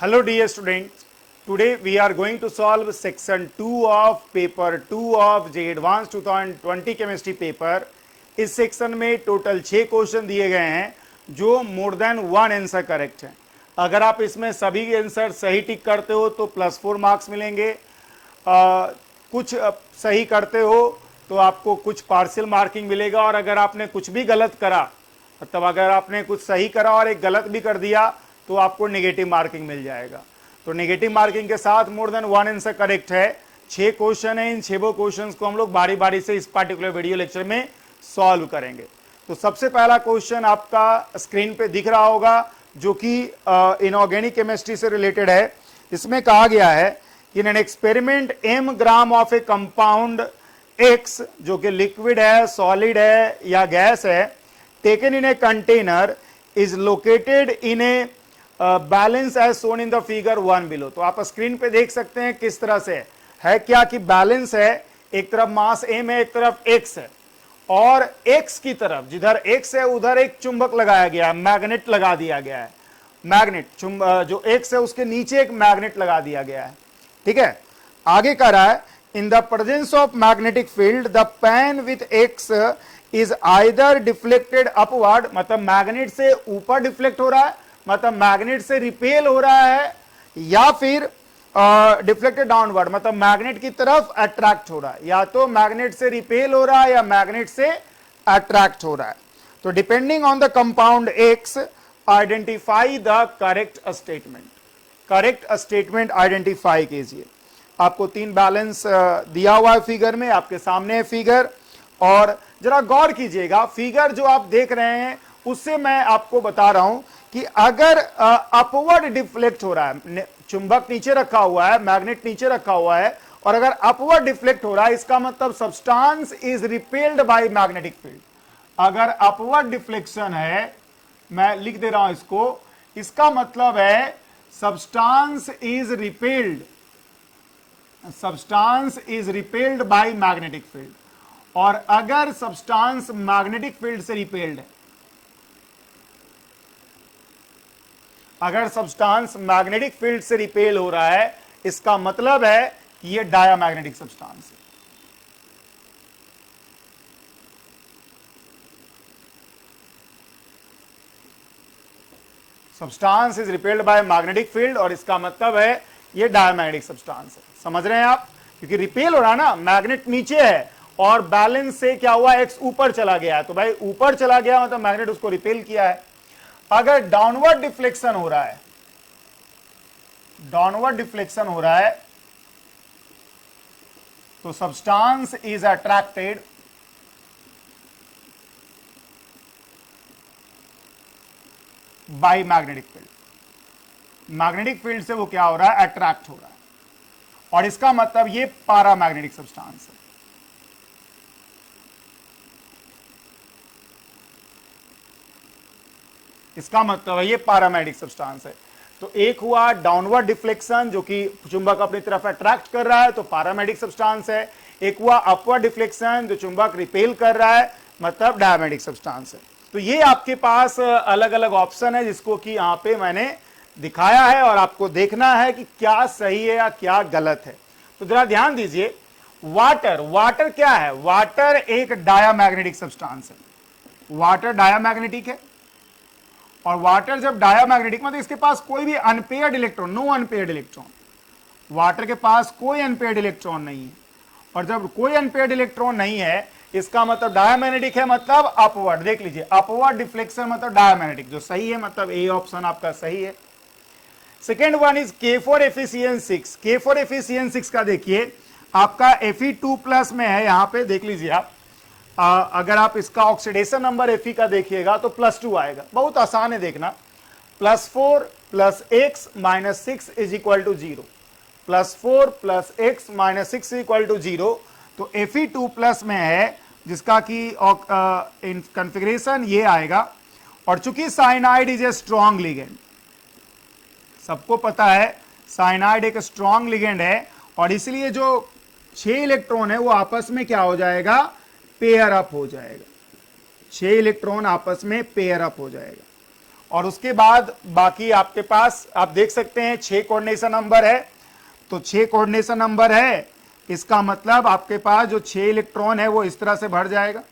Hello dear students, today we are going to solve section 2 of paper 2 of JEE Advanced 2020 chemistry paper। इस section में total 6 question दिए गए हैं जो more than 1 answer correct है। अगर आप इसमें सभी आंसर सही टिक करते हो तो +4 मार्क्स मिलेंगे, कुछ सही करते हो तो आपको कुछ पार्शियल मार्किंग मिलेगा, और अगर आपने कुछ भी गलत करा, मतलब अगर आपने कुछ सही करा और एक गलत भी कर दिया तो आपको नेगेटिव मार्किंग मिल जाएगा। तो नेगेटिव मार्किंग के साथ मोर देन 1 आंसर करेक्ट है। 6 क्वेश्चन है, इन 6 क्वेश्चंस को हम लोग बारी बारी से इस पार्टिकुलर वीडियो लेक्चर में सॉल्व करेंगे। तो सबसे पहला क्वेश्चन आपका स्क्रीन पे दिख रहा होगा जो कि इनऑर्गेनिक केमिस्ट्री से रिलेटेड है। इसमें कहा गया है कि in an experiment m gram of A compound x, जो कि लिक्विड है, सॉलिड है या गैस है, taken in a container is located in a balance as shown in the figure 1 below. तो आप स्क्रीन पे देख सकते हैं किस तरह से है क्या कि बैलेंस है, एक तरफ मास m है, एक तरफ x है, और x की तरफ जिधर x है उधर एक चुंबक लगाया गया है, मैग्नेट लगा दिया गया है। मैग्नेट जो x है उसके नीचे एक मैग्नेट लगा दिया गया है। ठीक है, आगे कह रहा है in the presence of magnetic field the pen with x is either deflected upward, मतलब मैग्नेट से ऊपर डिफ्लेक्ट हो रहा है, मतलब मैग्नेट से रिपेल हो रहा है, या फिर डिफ्लेक्टेड डाउनवर्ड, मतलब मैग्नेट की तरफ अट्रैक्ट हो रहा है। या तो मैग्नेट से रिपेल हो रहा है या मैग्नेट से अट्रैक्ट हो रहा है। तो depending on the compound x identify the correct statement. Correct statement identify कीजिए। आपको 3 बैलेंस दिया हुआ है फिगर में, आपके सामने है फिगर, और जरा गौर कीजिएगा फिगर जो आप देख रहे हैं उससे मैं आपको बता रहा हूं कि अगर अपवर्ड डिफ्लेक्ट हो रहा है, चुंबक नीचे रखा हुआ है, मैग्नेट नीचे रखा हुआ है, और अगर अपवर्ड डिफ्लेक्ट हो रहा है इसका मतलब substance is repelled by magnetic field. अगर अपवर्ड डिफ्लेक्शन है, मैं लिख दे रहा हूं इसको, इसका मतलब है substance is repelled, substance is repelled by magnetic field. और अगर सब्सटेंस मैग्नेटिक फील्ड से रिपेल्ड है, अगर सब्सटेंस मैग्नेटिक फील्ड से रिपेल हो रहा है इसका मतलब है कि यह डायामैग्नेटिक सब्सटेंस है। Substance is repelled by magnetic field, और इसका मतलब है यह डायामैग्नेटिक सब्सटेंस है। समझ रहे हैं आप? क्योंकि रिपेल हो रहा है ना, मैग्नेट नीचे है और बैलेंस से क्या हुआ, एक्स ऊपर चला गया है, तो भाई ऊपर चला गया मतलब मैग्नेट उसको रिपेल किया है। अगर डाउनवर्ड डिफ्लेक्शन हो रहा है, डाउनवर्ड डिफ्लेक्शन हो रहा है तो substance is attracted by magnetic field. Magnetic field से वो क्या हो रहा है, अट्रैक्ट हो रहा है, और इसका मतलब ये पैरामैग्नेटिक सब्सटेंस है। इसका मतलब है ये पैरामैग्नेटिक सब्सटेंस है। तो एक हुआ डाउनवर्ड डिफ्लेक्शन जो कि चुंबक अपनी तरफ अट्रैक्ट कर रहा है तो पैरामैग्नेटिक सब्सटेंस है। एक हुआ अपवर्ड डिफ्लेक्शन जो चुंबक रिपेल कर रहा है, मतलब डायमैग्नेटिक सब्सटेंस है। तो ये आपके पास अलग अलग ऑप्शन है जिसको कि यहां पे मैंने दिखाया है, और आपको देखना है कि क्या सही है या क्या गलत है। तो जरा ध्यान दीजिए, वाटर, वाटर क्या है, वाटर एक डायामैग्नेटिक सब्सटेंस है। वाटर डायामैग्नेटिक है, और वाटर जब डायामैग्नेटिक मतलब इसके पास कोई भी unpaired electron, no unpaired electron, water के पास कोई अनपेयर्ड इलेक्ट्रॉन नहीं है। और जब कोई अनपेयर्ड इलेक्ट्रॉन नहीं है इसका मतलब डायामैग्नेटिक है, मतलब अपवर्ड। देख लीजिए, अपवर्ड डिफ्लेक्शन मतलब डायामैग्नेटिक, जो सही है, मतलब ए ऑप्शन आपका सही है। Second one is K4 Fe6। K4 Fe6 का देखिए आपका Fe2+ में है, यहां पे देख लीजिए आप, अगर आप इसका ऑक्सीडेशन नंबर Fe का देखिएगा तो +2 आएगा। बहुत आसान है देखना, +4 + x - 6 is equal to 0, +4 + x - 6 equal to 0। तो Fe2+ में है जिसका कि कॉन्फ़िगरेशन ये आएगा। और चूंकि cyanide is a strong ligand, सबको पता है साइनाइड एक स्ट्रॉन्ग लिगेंड है, और इसलिए जो 6 इलेक्ट्रॉन है वो आपस में क्या हो जाएगा, पेयर अप हो जाएगा। 6 इलेक्ट्रॉन आपस में पेयर अप हो जाएगा। और उसके बाद बाकी आपके पास आप देख सकते हैं 6 कोऑर्डिनेशन नंबर है, तो 6 कोऑर्डिनेशन नंबर है, इसका मतलब आपके पास जो 6 इलेक्ट्रॉन है वो इस तरह से भर जाएगा।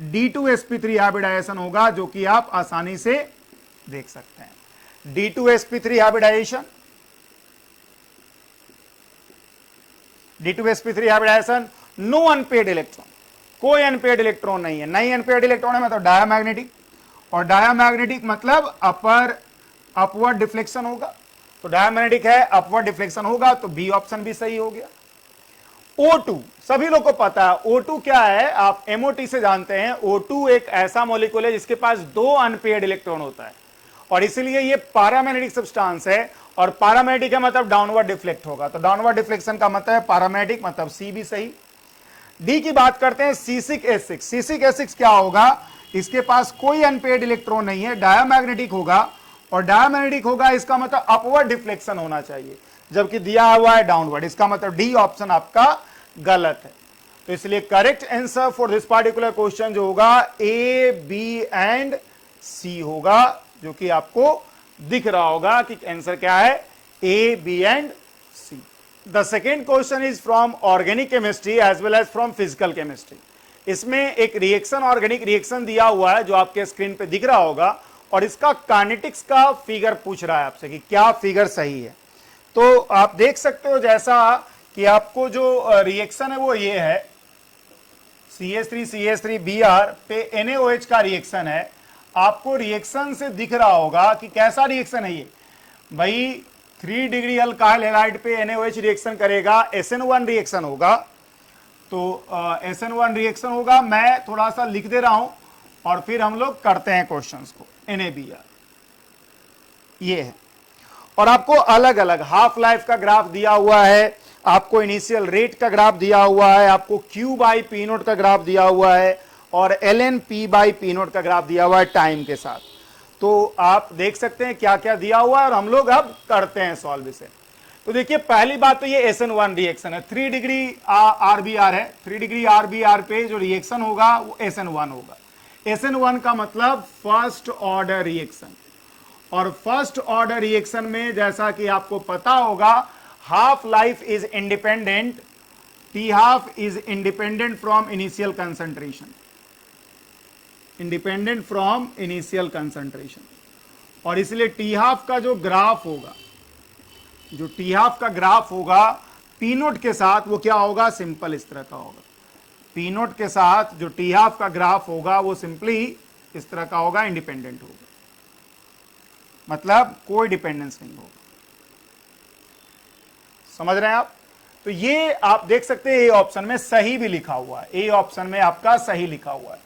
D2sp3 हाइब्रिडाइजेशन होगा, जो कि आप आसानी से देख सकते हैं। D2sp3 hybridisation, D2sp3 hybridisation, no unpaired electron, कोई अनपेड इलेक्ट्रॉन नहीं है। नहीं अनपेड इलेक्ट्रॉन है मतलब डायामैग्नेटिक, और डायामैग्नेटिक मतलब अपवर्ड डिफ्लेक्शन होगा, तो डायामैग्नेटिक है, अपवर्ड डिफ्लेक्शन होगा, तो बी ऑप्शन भी सही हो गया। O2 सभी लोग को पता है, O2 क्या है, आप MOT से जानते हैं। O2 एक ऐसा मॉलिक्यूल है जिसके पास 2 अनपेड इलेक्ट्रॉन होता है, और इसीलिए ये पैरामैग्नेटिक सब्सटेंस है, और पैरामैग्नेटिक का मतलब डाउनवर्ड डिफ्लेक्ट होगा, तो डाउनवर्ड डिफ्लेक्शन का मतलब है पैरामैग्नेटिक, मतलब सी भी सही। डी की बात करते हैं, C6H6। C6H6 क्या होगा, इसके पास कोई अनपेड इलेक्ट्रॉन नहीं है, डायामैग्नेटिक होगा, और डायामैग्नेटिक होगा इसका मतलब अपवर्ड डिफ्लेक्शन होना चाहिए, जबकि दिया हुआ है डाउनवर्ड, इसका मतलब डी ऑप्शन आपका गलत है। तो इसलिए correct answer for this particular question जो होगा ए, बी एंड सी होगा, जो कि आपको दिख रहा होगा कि आंसर क्या है, A, B and C. The second question is from organic chemistry as well as from physical chemistry. इसमें एक रिएक्शन, ऑर्गेनिक रिएक्शन दिया हुआ है जो आपके स्क्रीन पे दिख रहा होगा, और इसका काइनेटिक्स का फिगर पूछ रहा है आपसे कि क्या फिगर सही है। तो आप देख सकते हो जैसा कि आपको जो रिएक्शन है वो ये है, CH3CH3Br पे NaOH का रिएक्शन है। आपको रिएक्शन से दिख रहा होगा कि कैसा रिएक्शन है ये, भाई 3 डिग्री अल्काइल हैलाइड पे NaOH रिएक्शन करेगा, SN1 रिएक्शन होगा, तो SN1 रिएक्शन होगा। मैं थोड़ा सा लिख दे रहा हूं और फिर हम लोग करते हैं क्वेश्चंस को। NaBr ये है, और आपको अलग अलग हाफ लाइफ का ग्राफ दिया हुआ है, आपको इनिशियल रेट का ग्राफ दिया हुआ है, आपको Q/P0 का ग्राफ दिया हुआ है, और ln P/P0 का ग्राफ दिया हुआ है टाइम के साथ। तो आप देख सकते हैं क्या क्या दिया हुआ है, और हम लोग अब करते हैं सॉल्व इसे। तो देखिए पहली बात तो ये SN1 रिएक्शन है, 3 डिग्री RBr है, 3 डिग्री RBr पे जो रिएक्शन होगा वो SN1 होगा। SN1 का मतलब फर्स्ट ऑर्डर रिएक्शन, और फर्स्ट ऑर्डर रिएक्शन में जैसा कि आपको पता होगा half life is independent, T half is independent from initial concentration, independent from initial concentration, और इसलिए T हाफ का जो ग्राफ होगा, जो T हाफ का ग्राफ होगा P0 के साथ वो क्या होगा, सिंपल इस तरह का होगा। P0 के साथ जो T हाफ का ग्राफ होगा वो सिंपली इस तरह का होगा, इंडिपेंडेंट होगा, मतलब कोई डिपेंडेंस नहीं होगा। समझ रहे हैं आप? तो ये आप देख सकते हैं ए ऑप्शन में सही भी लिखा हुआ है, ए ऑप्शन में आपका सही लिखा हुआ है,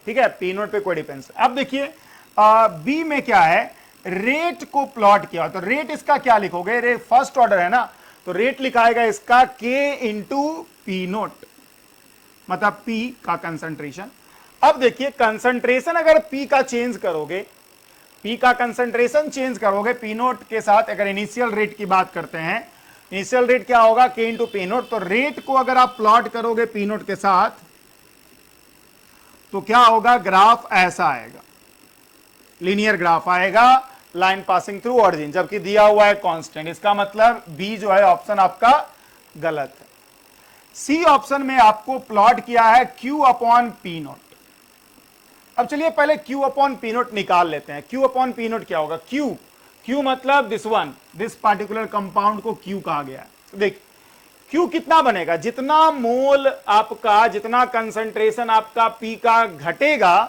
ठीक है, P0 पे कोई डिपेंडेंस। अब देखिए बी में क्या है, रेट को प्लॉट किया, तो रेट इसका क्या लिखोगे, रेट फर्स्ट ऑर्डर है ना, तो रेट लिखाएगा इसका K इंटू P0, मतलब P का कंसंट्रेशन। अब देखिए कंसंट्रेशन अगर P का चेंज करोगे, P का कंसंट्रेशन चेंज करोगे P0 के साथ, अगर इनिशियल रेट की बात करते हैं, इनिशियल रेट क्या होगा K इंटू P0, तो रेट को अगर आप प्लॉट करोगे P0 के साथ तो क्या होगा, ग्राफ ऐसा आएगा, लीनियर ग्राफ आएगा, लाइन पासिंग थ्रू ऑरिजिन, जबकि दिया हुआ है कांस्टेंट, इसका मतलब बी जो है ऑप्शन आपका गलत है। सी ऑप्शन में आपको प्लॉट किया है Q/P0। अब चलिए पहले Q/P0 निकाल लेते हैं। Q/P0 क्या होगा, Q मतलब this one, this particular compound को Q कहा गया है। देख Q कितना बनेगा, जितना मोल आपका, जितना कंसंट्रेशन आपका P का घटेगा,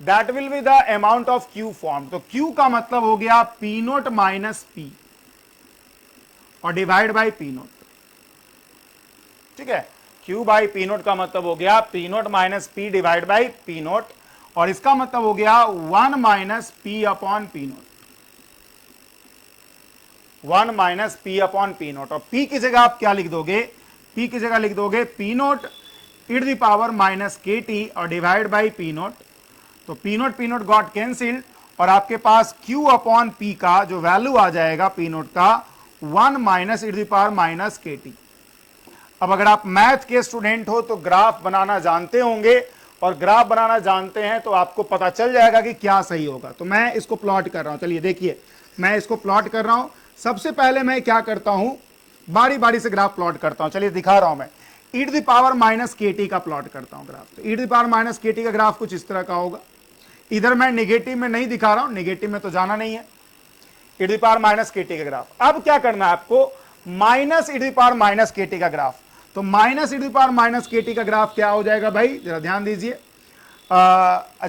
that will be the amount of Q form. तो Q का मतलब हो गया P0 माइनस P और डिवाइड बाई P0, ठीक है। Q/P0 का मतलब हो गया P0 minus P divide by P0, और इसका मतलब हो गया 1 माइनस P/P0, 1 माइनस P/P0, और P की जगह आप क्या लिख दोगे, P की जगह लिख दोगे P0 e to the power minus KT और डिवाइड बाई P0, तो P0 गॉट कैंसिल्ड, और आपके पास Q/P का जो वैल्यू आ जाएगा P0 का 1 minus e to the power minus KT। अब अगर आप मैथ के स्टूडेंट हो तो ग्राफ बनाना जानते होंगे, और ग्राफ बनाना जानते हैं तो आपको पता चल जाएगा कि क्या सही होगा। तो मैं इसको प्लॉट कर रहा हूं, चलिए देखिए मैं इसको प्लॉट कर रहा हूं। सबसे पहले मैं क्या करता हूं, बारी बारी से ग्राफ प्लॉट करता हूं। चलिए दिखा रहा हूं मैं e⁻−kt का प्लॉट करता हूं ग्राफ। तो e⁻−kt का ग्राफ कुछ इस तरह का होगा। इधर मैं नेगेटिव में नहीं दिखा रहा हूं, नेगेटिव में तो जाना नहीं है, e⁻−kt का ग्राफ। अब क्या करना है आपको, -e⁻−kt का ग्राफ। तो -e⁻−kt का ग्राफ क्या हो जाएगा भाई, जरा ध्यान दीजिए।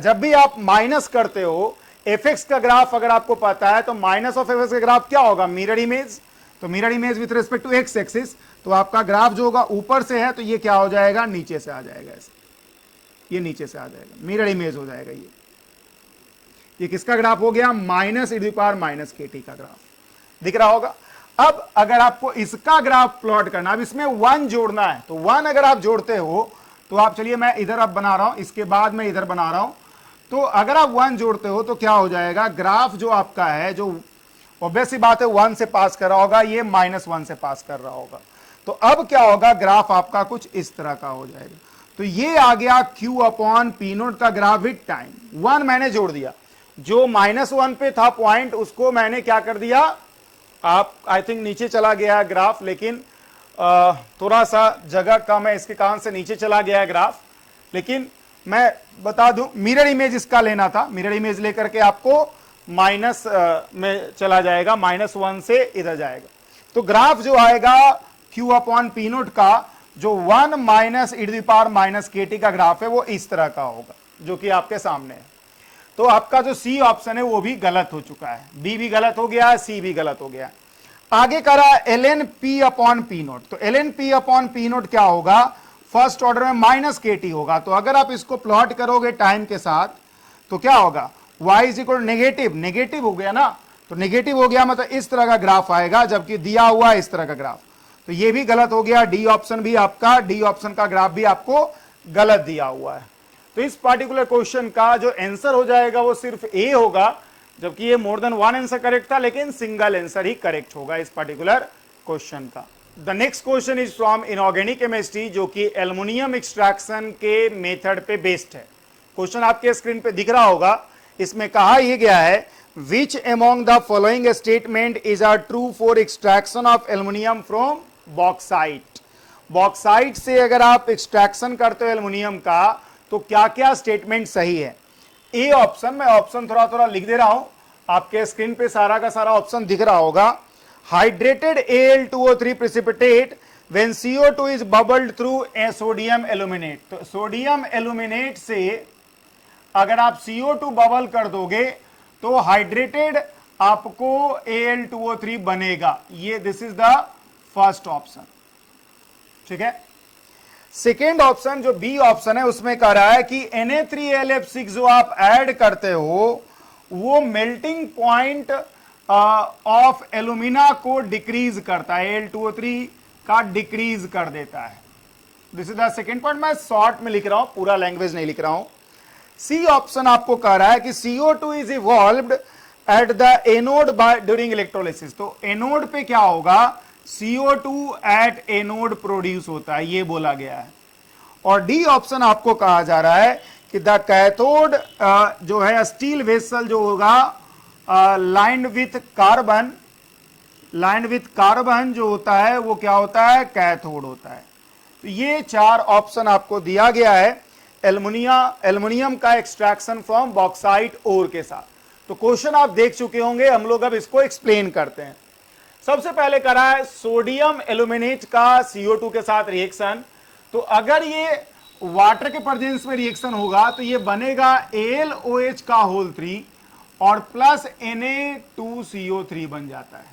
जब भी आप माइनस करते हो fx का ग्राफ, अगर आपको पता है तो -f(x) का ग्राफ क्या होगा, मिरर इमेज। तो mirror image with respect to x axis, तो आपका ग्राफ जो होगा ऊपर से है तो ये क्या हो जाएगा, नीचे से आ जाएगा ऐसे, ये नीचे से आ जाएगा, मिरर इमेज हो जाएगा। ये किसका ग्राफ हो गया, -e⁻−kt का ग्राफ, दिख रहा होगा। अब अगर आपको इसका ग्राफ प्लॉट करना, अब इसमें 1 जोड़ना है, तो 1 अगर आप जोड़ते हो तो आप, चलिए मैं इधर अब बना रहा हूं, इसके बाद मैं इधर बना रहा हूं। तो अगर आप 1 जोड़ते हो तो क्या हो जाएगा, ग्राफ जो आपका है, जो ऑब्वियस सी बात है 1 से पास कर रहा होगा, ये -1 से पास कर रहा होगा। तो अब क्या होगा, ग्राफ आपका कुछ इस तरह का हो जाएगा। तो ये आ गया Q/P0 का ग्राफ विद टाइम। 1 मैंने जोड़ दिया, जो -1 पे था पॉइंट, उसको मैंने क्या कर दिया, आप आई थिंक नीचे चला गया ग्राफ, लेकिन थोड़ा सा जगह कम है इसके कारण से नीचे चला गया ग्राफ। लेकिन मैं बता दूं, मिरर इमेज इसका लेना था, मिरर इमेज लेकर के आपको माइनस में चला जाएगा, -1 से इधर जाएगा। तो ग्राफ जो आएगा Q/P0 का, जो 1 -e⁻−kt का ग्राफ है, वो इस तरह का होगा, जो कि आपके सामने है। तो आपका जो सी ऑप्शन है वो भी गलत हो चुका है, बी भी गलत हो गया है, सी भी गलत हो गया। आगे करा ln�p/P0। तो ln�p/P0 क्या होगा, फर्स्ट ऑर्डर में -kt होगा। तो अगर आप इसको प्लॉट करोगे टाइम के साथ तो क्या होगा, y = नेगेटिव, नेगेटिव हो गया ना, तो नेगेटिव हो गया मतलब इस तरह का ग्राफ आएगा, जबकि दिया हुआ इस तरह का ग्राफ। तो ये भी गलत हो गया, डी ऑप्शन भी आपका, डी ऑप्शन का ग्राफ भी आपको गलत दिया हुआ है। तो इस पार्टिकुलर क्वेश्चन का जो आंसर हो जाएगा वो सिर्फ ए होगा, जबकि ये मोर देन 1 आंसर करेक्ट था, लेकिन सिंगल आंसर ही करेक्ट होगा इस पार्टिकुलर क्वेश्चन का। The next question is from inorganic chemistry, जो कि एल्युमिनियम एक्सट्रैक्शन के मेथड पे बेस्ड है। क्वेश्चन आपके स्क्रीन पे दिख रहा होगा। इसमें कहा यह गया है, which among the following statement is are true for extraction of aluminium from bauxite. Bauxite से अगर आप एक्सट्रैक्शन करते हो एल्युमिनियम का, तो क्या क्या स्टेटमेंट सही है। ए ऑप्शन, मैं ऑप्शन थोड़ा थोड़ा लिख दे रहा हूं, आपके स्क्रीन पे सारा का सारा ऑप्शन दिख रहा होगा। Hydrated Al2O3 precipitate when CO2 is bubbled through a sodium aluminate. तो सोडियम एल्यूमिनेट से अगर आप CO2 बबल कर दोगे तो हाइड्रेटेड आपको Al2O3 बनेगा। ये this is the first option, ठीक है। सेकेंड ऑप्शन जो बी ऑप्शन है, उसमें कह रहा है कि Na3LF6 जो आप ऐड करते हो वो मेल्टिंग पॉइंट ऑफ एल्यूमिना को डिक्रीज करता है, Al2O3 का डिक्रीज कर देता है। This is the second point. मैं शॉर्ट में लिख रहा हूं, पूरा लैंग्वेज नहीं लिख रहा हूं। सी ऑप्शन आपको कह रहा है कि CO2 is evolved at the anode by during electrolysis. तो एनोड पे क्या होगा, CO2 एट एनोड प्रोड्यूस होता है, ये बोला गया है। और डी ऑप्शन आपको कहा जा रहा है कि द कैथोड जो है स्टील वेसल जो होगा lined with carbon, lined with carbon जो होता है वो क्या होता है, कैथोड होता है। तो ये 4 ऑप्शन आपको दिया गया है एल्युमिनियम का एक्सट्रैक्शन फ्रॉम बॉक्साइट ओर के साथ। तो क्वेश्चन आप देख चुके होंगे, हम लोग अब इसको एक्सप्लेन करते हैं। सबसे पहले करा है सोडियम एल्यूमिनेट का CO2 के साथ रिएक्शन। तो अगर ये वाटर के प्रेजेंस में रिएक्शन होगा तो ये बनेगा AlOH का होल 3 और प्लस Na2CO3 बन जाता है,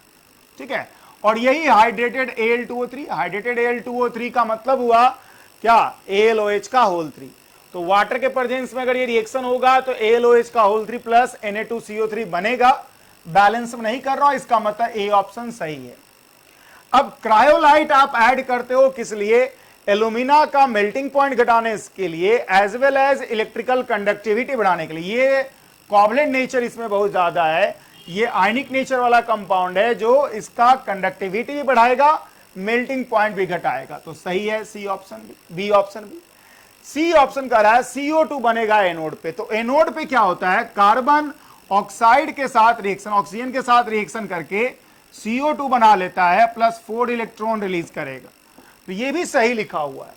ठीक है। और यही हाइड्रेटेड Al2O3, हाइड्रेटेड Al2O3 का मतलब हुआ क्या, AlOH का होल 3। तो वाटर के प्रेजेंस में अगर ये रिएक्शन होगा तो AlOH का होल 3 प्लस Na2CO3 बनेगा। बैलेंस में नहीं कर रहा हूं, इसका मतलब ए ऑप्शन सही है। अब क्रायोलाइट आप ऐड करते हो किस लिए, एल्यूमिना का मेल्टिंग पॉइंट घटाने के लिए, as well as electrical conductivity बढ़ाने के लिए। ये कोवलेंट नेचर इसमें बहुत ज्यादा है, ये आयनिक नेचर वाला कंपाउंड है जो इसका कंडक्टिविटी भी बढ़ाएगा, मेल्टिंग पॉइंट भी घटाएगा। तो सही है सी ऑप्शन भी, बी ऑप्शन भी। सी ऑप्शन कर रहा है CO2 बनेगा एनोड पे। तो एनोड पे क्या होता है, कार्बन ऑक्साइड के साथ रिएक्शन, ऑक्सीजन के साथ रिएक्शन करके CO2 बना लेता है, प्लस 4 इलेक्ट्रॉन रिलीज करेगा। तो ये भी सही लिखा हुआ है,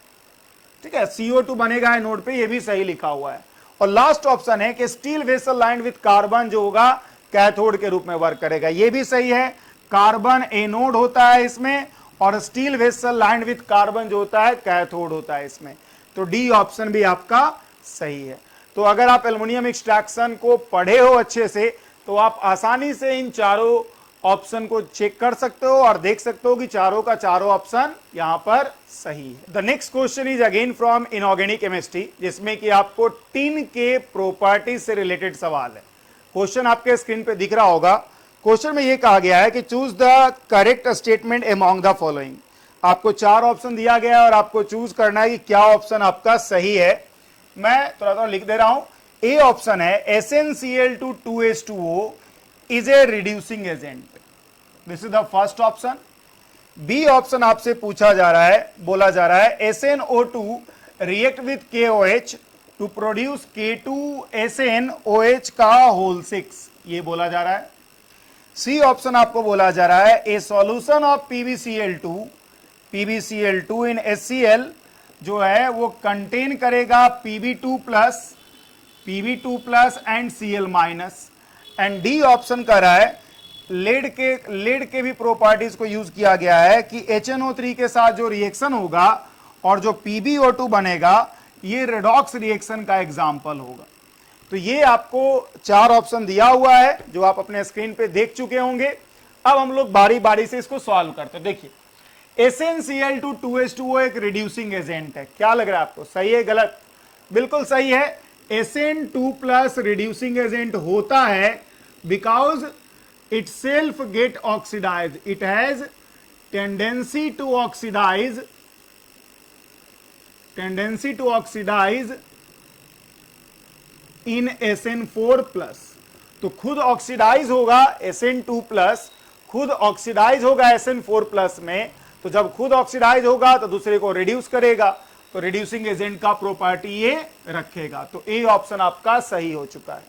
ठीक है, CO2 बनेगा एनोड पे, ये भी सही लिखा हुआ है। और लास्ट ऑप्शन है कि steel vessel lined with carbon जो होगा कैथोड के रूप में वर्क करेगा, ये भी सही है। कार्बन एनोड होता है इसमें, और steel vessel lined with carbon जो होता है कैथोड होता है इसमें। तो डी ऑप्शन भी आपका सही है। तो अगर आप एल्युमिनियम एक्सट्रैक्शन को पढ़े हो अच्छे से, तो आप आसानी से इन चारों ऑप्शन को चेक कर सकते हो और देख सकते हो कि चारों का चारों ऑप्शन यहां पर सही है। The next question is again from inorganic chemistry, जिसमें कि आपको टिन के प्रॉपर्टीज से रिलेटेड सवाल है। क्वेश्चन आपके स्क्रीन पे दिख रहा होगा। क्वेश्चन में यह कहा गया है कि choose the correct statement among the following. आपको चार ऑप्शन दिया गया है और आपको चूज करना है कि क्या ऑप्शन आपका सही है। मैं थोड़ा लिख दे रहा हूं। ए ऑप्शन है SnCl2 2H2O is a reducing agent, this is the first option. B option आपसे पूछा जा रहा है, बोला जा रहा है SnO2 react with KOH to produce K2SnOH का होल 6, ये बोला जा रहा है। सी ऑप्शन आपको बोला जा रहा है ए solution of PbCl2 in HCl जो है वो कंटेन करेगा Pb2 plus and Cl minus. And D option कर रहा है लेड के भी प्रॉपर्टीज को यूज किया गया है कि HNO3 के साथ जो रिएक्शन होगा और जो PbO2 बनेगा ये रेडॉक्स रिएक्शन का एग्जाम्पल होगा। तो ये आपको चार ऑप्शन दिया हुआ है जो आप अपने स्क्रीन पे देख चुके होंगे। अब हम लोग बारी बारी से इसको सॉल्व करते हैं। देखिए SnCl2 2H2O एक रिड्यूसिंग एजेंट है, क्या लग रहा है आपको, सही है गलत? बिल्कुल सही है। Sn2 प्लस रिड्यूसिंग एजेंट होता है because it self get oxidise, it has tendency to oxidise in Sn4 plus. तो खुद ऑक्सीडाइज होगा Sn2 प्लस, खुद ऑक्सीडाइज होगा Sn4 प्लस में। तो जब खुद ऑक्सीडाइज होगा तो दूसरे को रिड्यूस करेगा, तो रिड्यूसिंग एजेंट का प्रॉपर्टी ये रखेगा। तो ए ऑप्शन आपका सही हो चुका है।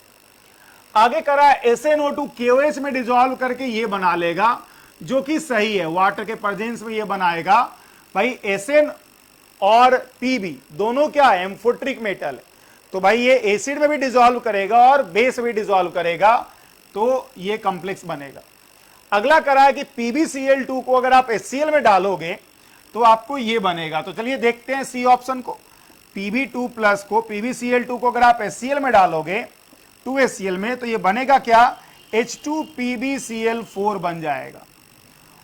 आगे करा SnO2 KOH में डिसॉल्व करके ये बना लेगा, जो कि सही है, वाटर के प्रेजेंस में ये बनाएगा। भाई Sn और Pb दोनों क्या है, एम्फोट्रिक मेटल है, तो भाई ये एसिड में भी डिसॉल्व करेगा और बेस में भी डिसॉल्व करेगा, तो ये कॉम्प्लेक्स बनेगा। अगला करा है कि PbCl2 को अगर आप HCl में डालोगे तो आपको ये बनेगा। तो चलिए देखते हैं सी ऑप्शन को। Pb2 प्लस को, PbCl2 को अगर आप HCl में डालोगे 2HCl में, तो ये बनेगा क्या, H2PbCl4 बन जाएगा।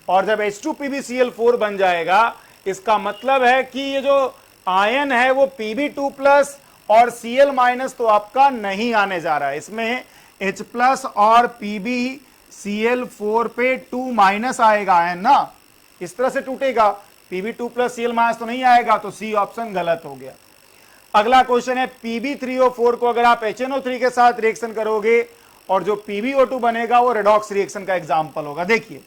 और जब H2PbCl4 बन जाएगा, इसका मतलब है कि ये जो आयन है वो Pb2 प्लस और Cl माइनस तो आपका नहीं आने जा रहा है, इसमें H प्लस और PbCl4 पे 2 माइनस आएगा आयन ना, इस तरह से टूटेगा। Pb2 प्लस Cl माइनस तो नहीं आएगा, तो सी ऑप्शन गलत हो गया। अगला क्वेश्चन है Pb3O4 को अगर आप HNO3 के साथ रिएक्शन करोगे और जो PbO2 बनेगा वो रेडॉक्स रिएक्शन का एग्जाम्पल होगा। देखिए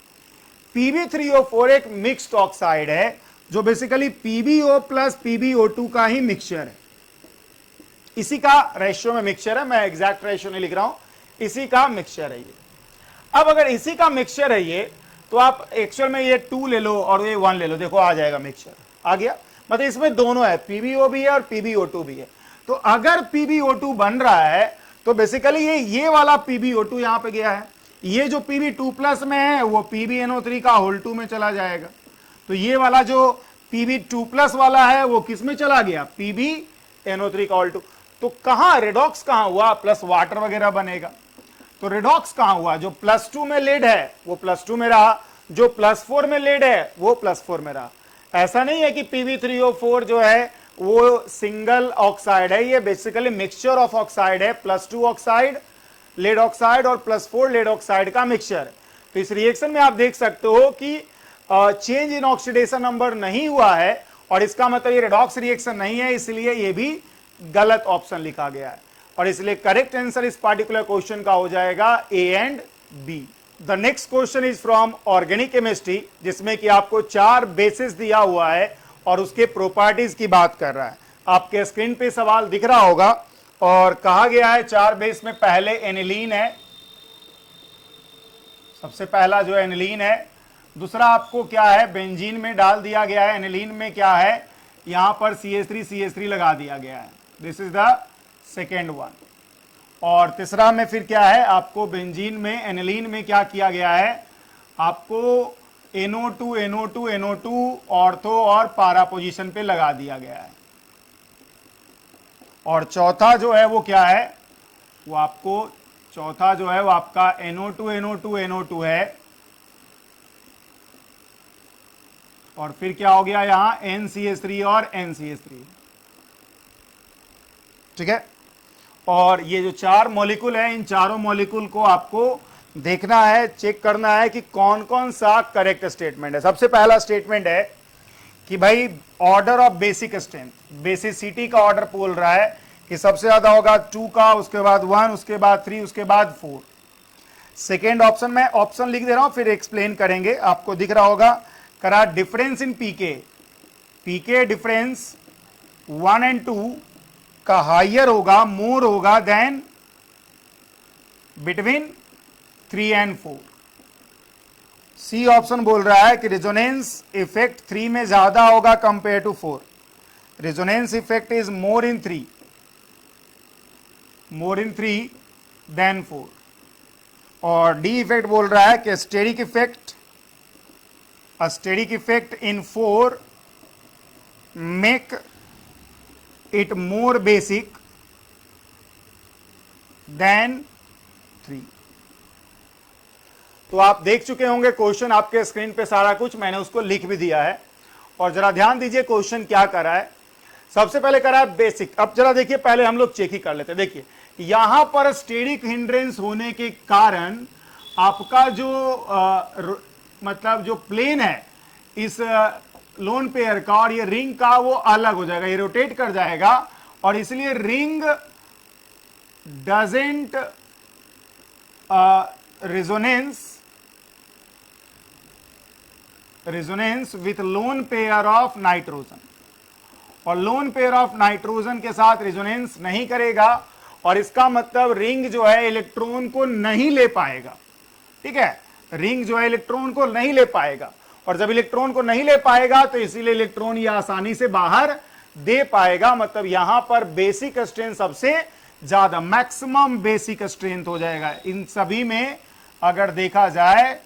Pb3O4 एक मिक्स्ड ऑक्साइड है जो बेसिकली PbO प्लस PbO2 का ही मिक्सचर है, इसी का रेशियो में मिक्सचर है, मैं एग्जैक्ट रेशियो नहीं लिख रहा हूं, इसी का मिक्सचर है ये। अब अगर इसी का मिक्सचर है ये, तो आप एक्चुअल में ये 2 ले लो और ये 1 ले लो, देखो आ जाएगा मिक्सचर, आ गया। मतलब इसमें दोनों है, PbO भी है और PbO2 भी है। तो अगर PbO2 बन रहा है तो बेसिकली ये वाला PbO2 यहां पे गया है, ये जो Pb2 प्लस में है वो PbNO3 का होल 2 में चला जाएगा। तो ये वाला जो Pb2 प्लस वाला है वो किस में चला गया, PbNO3 का होल 2। तो कहां रेडॉक्स कहां हुआ, प्लस वाटर वगैरह बनेगा। तो रेडॉक्स कहां हुआ, जो +2 में लेड है वो +2 में रहा, जो +4 में लेड है वो +4 में रहा। ऐसा नहीं है कि Pb3O4 जो है वो सिंगल ऑक्साइड है, ये बेसिकली मिक्सचर ऑफ ऑक्साइड है, +2 ऑक्साइड लेड ऑक्साइड और +4 लेड ऑक्साइड का मिक्सचर। तो इस रिएक्शन में आप देख सकते हो कि चेंज इन ऑक्सीडेशन नंबर नहीं हुआ है, और इसका मतलब ये रेडॉक्स रिएक्शन नहीं है, इसलिए ये भी गलत ऑप्शन लिखा गया है। और इसलिए करेक्ट आंसर इस पार्टिकुलर क्वेश्चन का हो जाएगा A and B. The next question is from organic chemistry, जिसमें कि आपको 4 बेसिस दिया हुआ है और उसके प्रॉपर्टीज की बात कर रहा है। आपके स्क्रीन पे सवाल दिख रहा होगा और कहा गया है 4 बेस में पहले एनिलीन है, सबसे पहला जो एनिलीन है। दूसरा आपको क्या है, बेंजीन में डाल दिया गया है। एनिलीन में क्या है, यहां पर CH3 लगा दिया गया है। This is the second one. और तीसरा में फिर क्या है, आपको बेंजीन में एनिलीन में क्या किया गया है, आपको NO2 ऑर्थो और पारा पोजीशन पे लगा दिया गया है। और चौथा जो है वो क्या है, वो आपको चौथा जो है वो आपका NO2 है। और फिर क्या हो गया यहां NCH3 और NCH3। ठीक है। और ये जो 4 मॉलिक्यूल है, इन चारों मॉलिक्यूल को आपको देखना है, चेक करना है कि कौन कौन सा करेक्ट स्टेटमेंट है। सबसे पहला स्टेटमेंट है कि भाई order of basic strength, basicity का ऑर्डर बोल रहा है कि सबसे ज्यादा होगा 2 का, उसके बाद 1, उसके बाद 3, उसके बाद 4। सेकेंड ऑप्शन में ऑप्शन लिख दे रहा हूं, फिर एक्सप्लेन करेंगे। आपको दिख रहा होगा, करा डिफरेंस इन पीके डिफरेंस 1 और 2 का हाइयर होगा, मोर होगा देन बिटवीन 3 और 4। सी ऑप्शन बोल रहा है कि रेजोनेंस इफेक्ट 3 में ज्यादा होगा compare to 4। Resonance effect is more in 3 than 4। और डी इफेक्ट बोल रहा है कि steric effect in 4 make it more basic than 3। तो आप देख चुके होंगे क्वेश्चन आपके स्क्रीन पे, सारा कुछ मैंने उसको लिख भी दिया है। और जरा ध्यान दीजिए क्वेश्चन क्या करा है। सबसे पहले करा है बेसिक। अब जरा देखिए, पहले हम लोग चेक ही कर लेते हैं। देखिए यहां पर स्टेरिक हिंड्रेंस होने के कारण आपका जो मतलब जो प्लेन है इस लोन पेयर का और ये रिंग का, वो अलग हो जाएगा, ये रोटेट कर जाएगा। और इसलिए ring doesn't resonance with lone pair of nitrogen. और लोन पेयर ऑफ नाइट्रोजन के साथ रेजोनेंस नहीं करेगा, और इसका मतलब रिंग जो है इलेक्ट्रॉन को नहीं ले पाएगा। ठीक है, रिंग जो है इलेक्ट्रॉन को नहीं ले पाएगा, और जब इलेक्ट्रॉन को नहीं ले पाएगा तो इसीलिए इलेक्ट्रॉन ये आसानी से बाहर दे पाएगा। मतलब यहां पर बेसिक स्ट्रेंथ सबसे ज्यादा, मैक्सिमम बेसिक स्ट्रेंथ हो जाएगा इन सभी में। अगर देखा जाए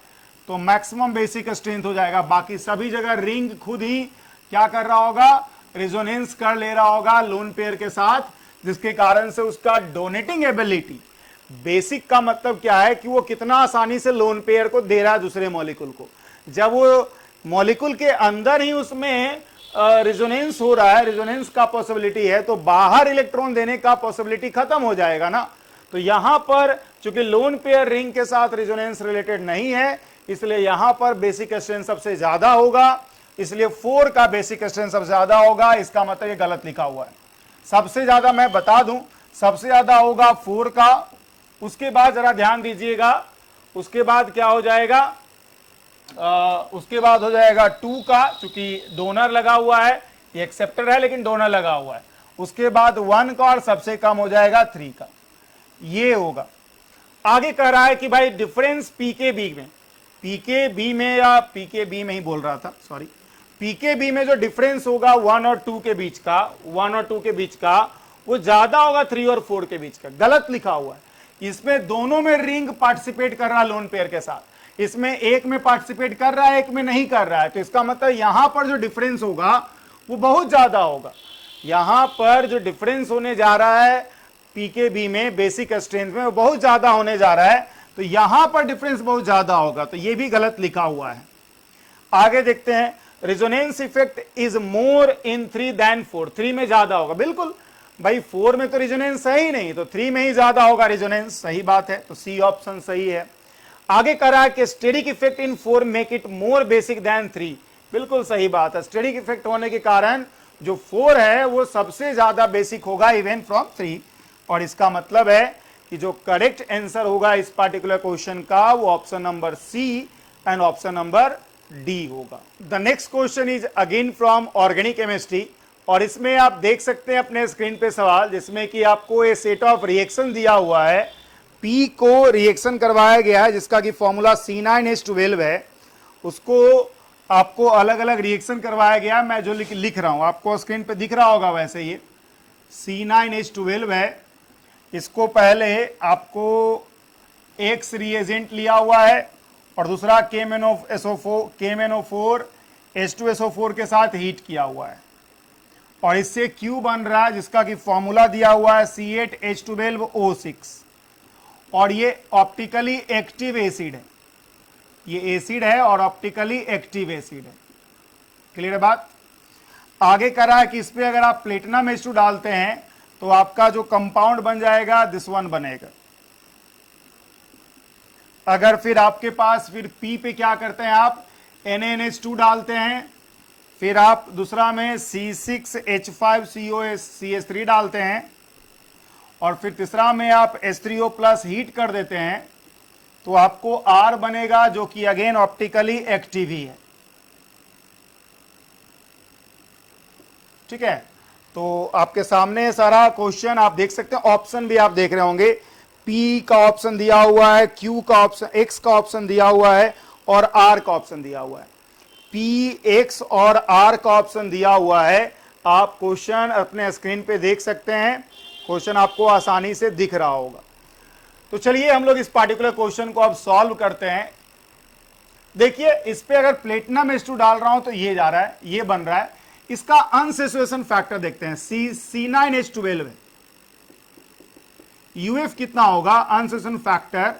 तो मैक्सिमम बेसिक स्ट्रेंथ हो जाएगा। बाकी सभी जगह रिंग खुद ही क्या कर रहा होगा, रेजोनेंस कर ले रहा होगा लोन पेयर के साथ, जिसके कारण से उसका डोनेटिंग एबिलिटी, बेसिक का मतलब क्या है कि वो कितना आसानी से लोन पेयर को दे रहा है दूसरे मॉलिक्यूल को। जब वो मॉलिक्यूल के अंदर ही उसमें रेजोनेंस हो रहा है, रेजोनेंस का पॉसिबिलिटी है, तो बाहर इलेक्ट्रॉन देने का पॉसिबिलिटी खत्म हो जाएगा ना। तो यहां पर चूंकि लोन पेयर रिंग के साथ रेजोनेंस रिलेटेड नहीं है, इसलिए यहां पर बेसिक स्ट्रेंथ सबसे ज्यादा होगा। इसलिए 4 का बेसिक स्ट्रेंथ सबसे ज्यादा होगा। इसका मतलब ये गलत लिखा हुआ है। सबसे ज्यादा मैं बता दूं, सबसे ज्यादा होगा 4 का। उसके बाद जरा ध्यान दीजिएगा, उसके बाद क्या हो जाएगा, उसके बाद हो जाएगा 2 का, चूंकि डोनर लगा हुआ है, ये एक्सेप्टर है लेकिन डोनर लगा हुआ है। उसके बाद 1 का, और सबसे कम हो जाएगा 3 का। ये होगा। आगे कह रहा है कि भाई डिफरेंस पीकेबी में या पीकेबी में ही बोल रहा था, सॉरी, पीकेबी में जो डिफरेंस होगा 1 और 2 के बीच का, 1 और 2 के बीच का, वो ज्यादा होगा 3 और 4 के बीच का। गलत लिखा हुआ है। इसमें दोनों में रिंग पार्टिसिपेट कर रहा है लोन पेयर के साथ। इसमें एक में पार्टिसिपेट कर रहा है, एक में नहीं कर रहा है। तो इसका मतलब यहां पर जो डिफरेंस होगा वो बहुत ज्यादा होगा। यहां पर जो डिफरेंस होने जा रहा है पीकेबी में, बेसिक स्ट्रेंथ में, वो बहुत ज्यादा होने जा रहा है। तो यहां पर डिफरेंस बहुत ज्यादा होगा, तो ये भी गलत लिखा हुआ है। आगे देखते हैं, resonance effect is more in 3 than 4। 3 में ज्यादा होगा। बिल्कुल भाई, 4 में तो रेजोनेंस है ही नहीं, तो 3 में ही ज्यादा होगा रेजोनेंस। सही बात है, तो सी ऑप्शन सही है। आगे करा है कि steric effect in 4 make it more basic than 3। बिल्कुल सही बात है। स्टेरिक इफेक्ट होने के कारण जो 4 है वो सबसे ज्यादा बेसिक होगा इवन फ्रॉम 3। और इसका मतलब है कि जो करेक्ट आंसर होगा इस पार्टिकुलर क्वेश्चन का, वो option number C and option number D होगा। The next question is again from organic chemistry. और इसमें आप देख सकते हैं अपने स्क्रीन पे सवाल, जिसमें कि आपको ये सेट ऑफ रिएक्शन दिया हुआ है, P को रिएक्शन करवाया गया है जिसका कि फॉर्मूला C9H12 है, उसको आपको अलग अलग रिएक्शन करवाया गया। मैं जो लिख रहा हूं आपको स्क्रीन पे दिख रहा होगा, वैसे ये C9H12 है। इसको पहले आपको X रिएजेंट लिया हुआ है और दूसरा KMnO4 H2SO4 के साथ हीट किया हुआ है, और इससे Q बन रहा है जिसका कि फॉर्मूला दिया हुआ है C8H12O6, और ये ऑप्टिकली एक्टिव एसिड है, ये एसिड है और ऑप्टिकली एक्टिव एसिड है। क्लियर है बात? आगे कह रहा है कि इस पे अगर आप प्लेटिनम H2 डालते हैं तो आपका जो कंपाउंड बन जाएगा दिस वन बनेगा। अगर फिर आपके पास फिर P पे क्या करते हैं आप NaNH2 डालते हैं, फिर आप दूसरा में C6H5COS डालते हैं, और फिर तीसरा में आप H3O प्लस हीट कर देते हैं, तो आपको R बनेगा जो कि अगेन ऑप्टिकली एक्टिव ही है। ठीक है, तो आपके सामने सारा क्वेश्चन आप देख सकते हैं, ऑप्शन भी आप देख रहे होंगे। P का ऑप्शन दिया हुआ है, Q का ऑप्शन, X का ऑप्शन दिया हुआ है और R का ऑप्शन दिया हुआ है। P, X और R का ऑप्शन दिया हुआ है। आप क्वेश्चन अपने स्क्रीन पे देख सकते हैं, क्वेश्चन आपको आसानी से दिख रहा होगा। तो चलिए हम लोग इस पार्टिकुलर क्वेश्चन को अब सॉल्व करते हैं। देखिए इस पे अगर प्लेटिनम H2 डाल रहा हूं तो ये जा रहा है, ये बन रहा है। इसका अनसैचुरेशन फैक्टर देखते हैं, C9H12 है, UF कितना होगा अनसैचुरेशन फैक्टर,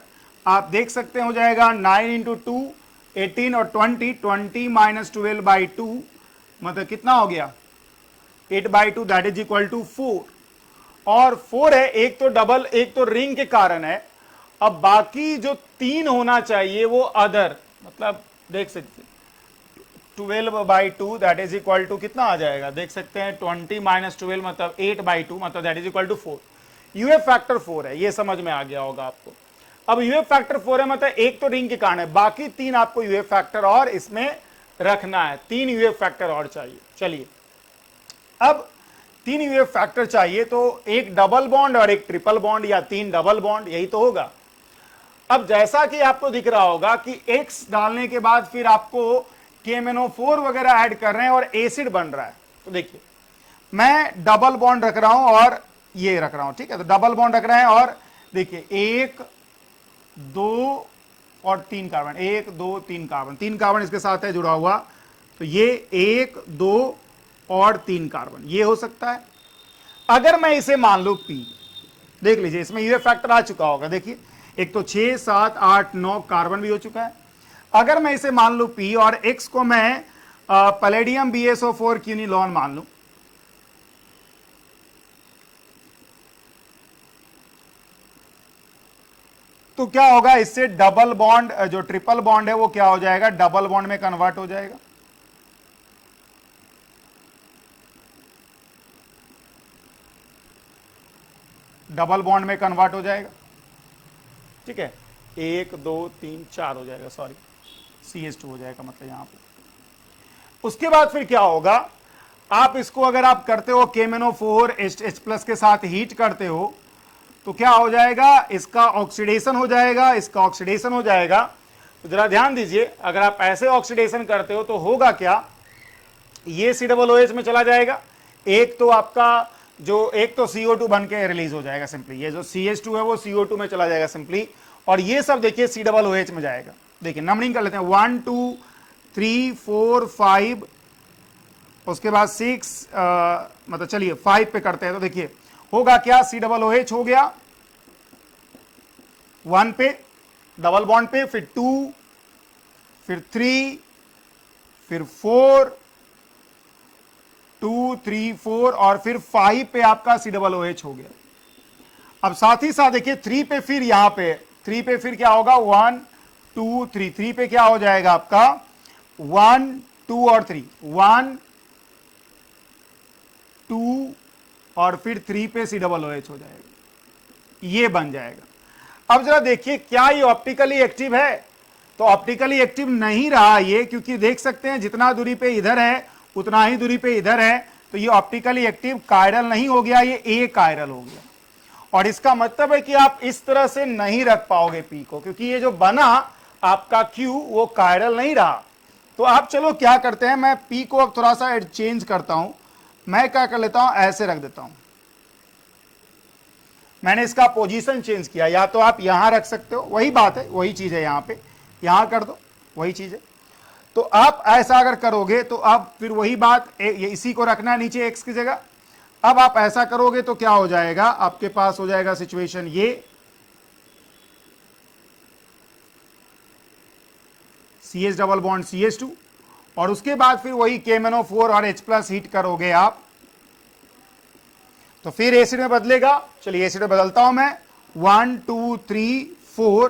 आप देख सकते हैं हो जाएगा 9 × 2 18 और 20 20 - 12/2 मतलब कितना हो गया 8/2, दैट इज इक्वल टू 4। और 4 है, एक तो डबल, एक तो रिंग के कारण है। अब बाकी जो 3 होना चाहिए वो अदर, मतलब देख सकते 12/2 दैट इज इक्वल टू कितना आ जाएगा, देख सकते हैं 20 - 12 मतलब 8/2 मतलब that is equal to 4। UF factor 4 है, ये समझ में आ गया होगा आपको। अब यूएफ फैक्टर 4 है मतलब एक तो रिंग के कारण है, बाकी 3 आपको यूएफ फैक्टर और इसमें रखना है, 3 यूएफ फैक्टर और चाहिए। चलिए अब 3 यूएफ फैक्टर चाहिए तो एक डबल बॉन्ड और एक ट्रिपल बॉन्ड या 3 डबल बॉन्ड, यही तो होगा। अब जैसा कि आपको दिख रहा होगा कि X डालने के बाद फिर आपको KMnO4 वगैरह ऐड कर रहे हैं और एसिड बन रहा है। तो देखिए मैं डबल बॉन्ड रख रहा हूं और ये रख रहा हूं, ठीक है, तो डबल बॉन्ड रख रहे हैं और देखिए 1 2 और 3 कार्बन, 1 2 3 कार्बन, 3 कार्बन इसके साथ है जुड़ा हुआ, तो ये 1 2 और 3 कार्बन ये हो सकता है। अगर मैं इसे मान लू P, देख लीजिए इसमें यूएफ फैक्टर आ चुका होगा, देखिए एक तो 6 7 8 9 कार्बन भी हो चुका है। अगर मैं इसे मान लू P और X को मैं पैलेडियम BSO4 क्यूनिलॉन मान लू, तो क्या होगा, इससे डबल बॉन्ड जो ट्रिपल बॉन्ड है वो क्या हो जाएगा, डबल बॉन्ड में कन्वर्ट हो जाएगा। डबल बॉन्ड में कन्वर्ट हो जाएगा, ठीक है, 1 2 3 4 हो जाएगा, सॉरी CH2 हो जाएगा मतलब यहां पे। उसके बाद फिर क्या होगा, आप इसको अगर आप करते हो KMnO4 H+ के साथ हीट करते हो तो क्या हो जाएगा, इसका ऑक्सीडेशन हो जाएगा, इसका ऑक्सीडेशन हो जाएगा। तो जरा ध्यान दीजिए, अगर आप ऐसे ऑक्सीडेशन करते हो तो होगा क्या, ये COOH में चला जाएगा, एक तो आपका जो एक तो CO2 बन के रिलीज हो जाएगा सिंपली, ये जो CH2 है वो CO2 में चला जाएगा सिंपली, और ये सब देखिए COOH में जाएगा। देखिए नंबरिंग कर लेते हैं 1 2 3 4 5, उसके बाद 6 मतलब चलिए 5 पे करते हैं, तो देखिए होगा क्या, COOH हो गया 1 पे डबल बॉन्ड पे, फिर 2 फिर 3 फिर 4 2 3 4 और फिर 5 पे आपका COOH हो गया। अब साथ ही साथ देखिए 3 पे फिर यहां पे 3 पे फिर क्या होगा 1 2 3, 3 पे क्या हो जाएगा आपका 1 2 और 3, 1 2 और फिर 3 पे COOH हो जाएगा, ये बन जाएगा। अब जरा देखिए क्या ये ऑप्टिकली एक्टिव है, तो ऑप्टिकली एक्टिव नहीं रहा ये, क्योंकि देख सकते हैं जितना दूरी पे इधर है उतना ही दूरी पे इधर है, तो तो ये ऑप्टिकली एक्टिव कायरल नहीं हो गया, ये ए कायरल हो गया। और इसका मतलब है कि आप इस तरह से नहीं रख पाओगे पी को, क्योंकि ये जो बना आपका क्यू वो कायरल नहीं रहा। तो आप चलो क्या करते हैं, मैं पी को अब थोड़ा सा चेंज करता हूं। मैं क्या कर लेता हूं, ऐसे रख देता हूं। मैंने इसका पोजीशन चेंज किया, या तो आप यहां रख सकते हो, वही बात है, वही चीज है, यहां पे यहां कर दो, वही चीज है। तो आप ऐसा अगर करोगे तो अब फिर वही बात, इसी को रखना है नीचे एक्स की जगह। अब आप ऐसा करोगे तो क्या हो जाएगा, आपके पास हो जाएगा सिचुएशन ये CH डबल बॉन्ड CH2, और उसके बाद फिर वही KMnO4 और H+ हीट करोगे आप, तो फिर एसिड में बदलेगा। चलिए एसिड में बदलता हूं मैं, 1 2 3 4,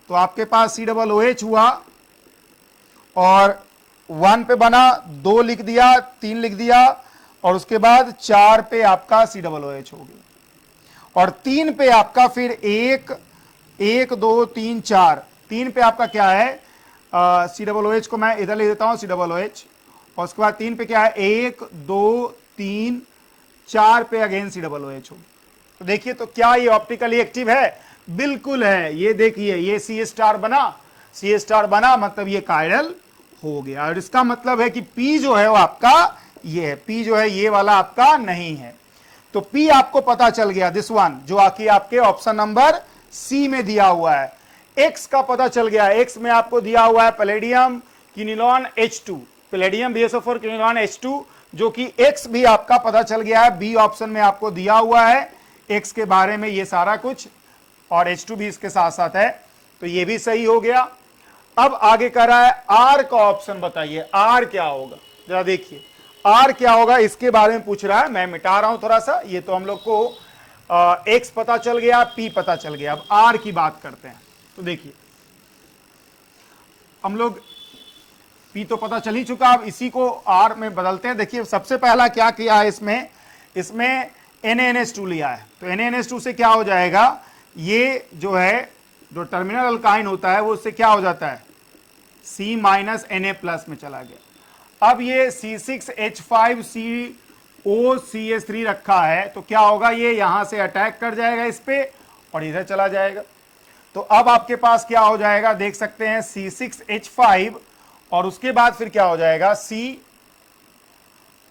तो आपके पास COOH हुआ, और 1 पे बना, 2 लिख दिया, 3 लिख दिया, और उसके बाद 4 पे आपका COOH हो गया, और 3 पे आपका फिर 1 2 3 4, 3 पे आपका क्या है, COOH को मैं इधर ले देता हूं, COOH, और उसके बाद 3 पे क्या है, 1 2 3 4 पे अगेन COOH हो। तो देखिए तो क्या ये ऑप्टिकली एक्टिव है, बिल्कुल है। ये देखिए ये CH स्टार बना, मतलब ये कायरल हो गया। और इसका मतलब है कि P जो है वो आपका ये है, P जो है ये वाला आपका नहीं है। तो P आपको पता चल गया, दिस वन, जो आके आपके ऑप्शन नंबर सी में दिया हुआ है। X का पता चल गया, X में आपको दिया हुआ है palladium quinolone H2, palladium BSO4 quinolone H2, जो कि X भी आपका पता चल गया है, बी ऑप्शन में आपको दिया हुआ है X के बारे में ये सारा कुछ, और H2 भी इसके साथ साथ है, तो ये भी सही हो गया। अब आगे कर रहा है R का ऑप्शन, बताइए R क्या होगा, जरा देखिए R क्या होगा, इसके बारे में पूछ रहा है। मैं मिटा रहा हूं थोड़ा सा, ये तो हम लोग को X पता चल गया, P पता चल गया, अब R की बात करते हैं। तो देखिए हम लोग P तो पता चल ही चुका, अब इसी को R में बदलते हैं। देखिए सबसे पहला क्या किया है, इसमें NaNH2 लिया है, तो NaNH2 से क्या हो जाएगा, ये जो है जो टर्मिनल अल्काइन होता है वो उससे क्या हो जाता है, C- Na+ में चला गया। अब ये C6H5COCH3 रखा है, तो क्या होगा, ये यहां से अटैक कर जाएगा इस पे और इधर चला जाएगा। तो अब आपके पास क्या हो जाएगा, देख सकते हैं C6H5, और उसके बाद फिर क्या हो जाएगा, C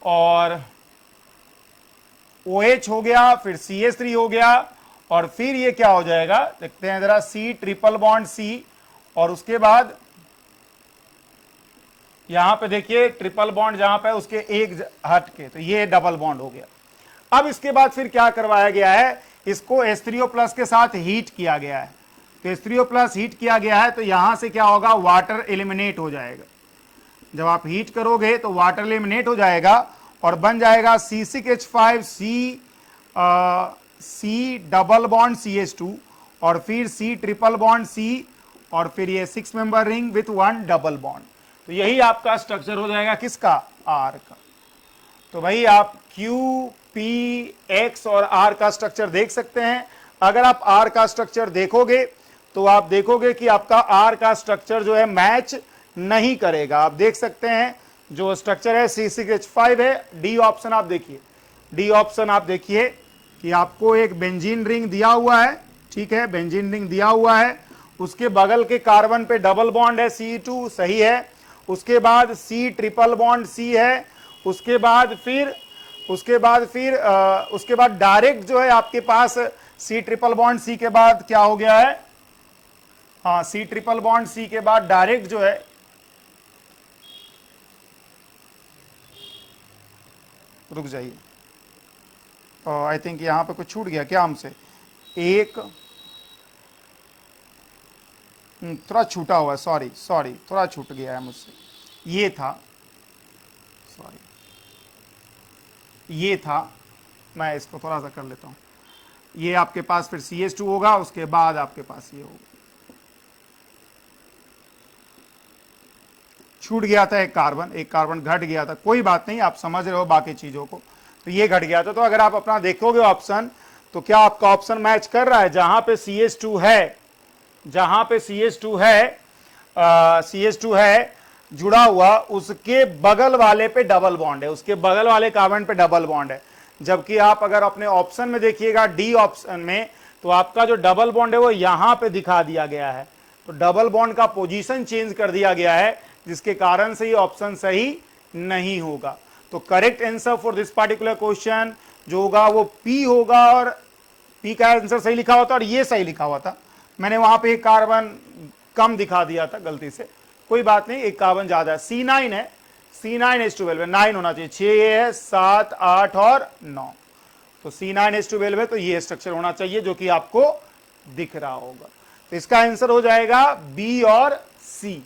और OH हो गया, फिर CH3 हो गया, और फिर ये क्या हो जाएगा, देखते हैं जरा, C ट्रिपल बॉन्ड C, और उसके बाद यहां पे देखिए ट्रिपल बॉन्ड जहां पे उसके एक हट के, तो ये डबल बॉन्ड हो गया। अब इसके बाद फिर क्या करवाया गया है, इसको H3O+ के साथ हीट किया गया है, तो H3O+ हीट किया गया है, तो यहां से क्या होगा, वाटर एलिमिनेट हो जाएगा। जब आप हीट करोगे तो वाटर एलिमिनेट हो जाएगा और बन जाएगा C डबल बॉन्ड CH2, और फिर C ट्रिपल बॉन्ड C, और फिर ये 6 member ring with 1 double bond. तो यही आपका स्ट्रक्चर हो जाएगा किसका, R का। तो भाई आप Q, P, X और R का स्ट्रक्चर देख सकते हैं। अगर आप R का स्ट्रक्चर देखोगे तो आप देखोगे कि आपका R का स्ट्रक्चर जो है मैच नहीं करेगा। आप देख सकते हैं जो स्ट्रक्चर है C6H5 है। डी ऑप्शन आप देखिए, डी ऑप्शन आप देखिए कि आपको एक बेंजीन रिंग दिया हुआ है, ठीक है, बेंजीन रिंग दिया हुआ है, उसके बगल के कार्बन पे डबल बॉन्ड है C2, सही है। उसके बाद C ट्रिपल बॉन्ड C है, उसके बाद डायरेक्ट जो है आपके पास C ट्रिपल बॉन्ड C के बाद क्या हो गया है, हाँ, C ट्रिपल बॉन्ड C के बाद डायरेक्ट जो है, रुक जाइए, आई थिंक यहां पे कुछ छूट गया क्या हमसे, एक थोड़ा छूटा हुआ है, सॉरी थोड़ा छूट गया है मुझसे, ये था, सॉरी ये था, मैं इसको थोड़ा सा कर लेता हूं। ये आपके पास फिर CH2 होगा, उसके बाद आपके पास ये होगा, छूट गया था एक कार्बन घट गया था, कोई बात नहीं, आप समझ रहे हो बाकी चीजों को। तो ये घट गया था। तो अगर आप अपना देखोगे ऑप्शन, तो क्या आपका ऑप्शन मैच कर रहा है, जहां पे CH2 है, जहां पे CH2 है, जुड़ा हुआ उसके बगल वाले पे डबल बॉन्ड है, उसके बगल वाले कार्बन पे डबल बॉन्ड है। जबकि आप अगर अपने ऑप्शन में देखिएगा डी ऑप्शन में, तो आपका जो डबल बॉन्ड है वो यहां पे दिखा दिया गया है, तो डबल बॉन्ड का पोजीशन चेंज कर दिया गया है, जिसके कारण से ये ऑप्शन सही नहीं होगा। तो correct answer for this particular question जो होगा वो पी होगा, और पी का आंसर सही लिखा हुआ था और ये सही लिखा हुआ था। मैंने वहां पे एक कार्बन कम दिखा दिया था गलती से, कोई बात नहीं, एक कार्बन ज्यादा है। C9 है, C9H12 है, 9 होना चाहिए, 6 है, 7, 8 और 9, तो C9H12 है, तो ये स्ट्रक्चर होना चाहिए जो कि आपको दिख रहा होगा। तो इसका आंसर हो जाएगा बी और सी।